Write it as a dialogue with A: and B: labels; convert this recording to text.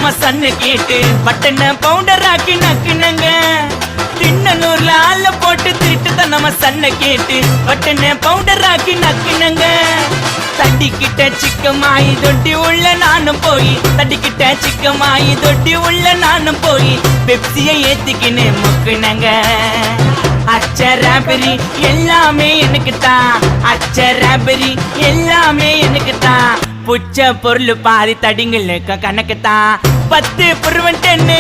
A: நம்ம சன்ன கேட்டு பட்டன பவுடர் ஆக்கி நக்குனங்க திண்ணனூர்ல ஆள போட்டு திருட்டு தான் நம்ம சன்ன கேட்டு பட்டன பவுடர் ஆக்கி நக்குனங்க தட்டிக்கிட்ட சிக்கமாயி தொட்டி உள்ள நானும் போய் தட்டிக்கிட்ட சிக்கமாயி தொட்டி உள்ள நானும் போய் பெப்சியை ஏத்திக்கின்னு முக்குனங்க அச்சராபரி எல்லாமே எனக்கு தான் அச்சராபரி எல்லாமே எனக்கு தான் புச்ச பொருள் பாதி தடிங்களுக்கு கணக்கு தான் 10 புருவன் 10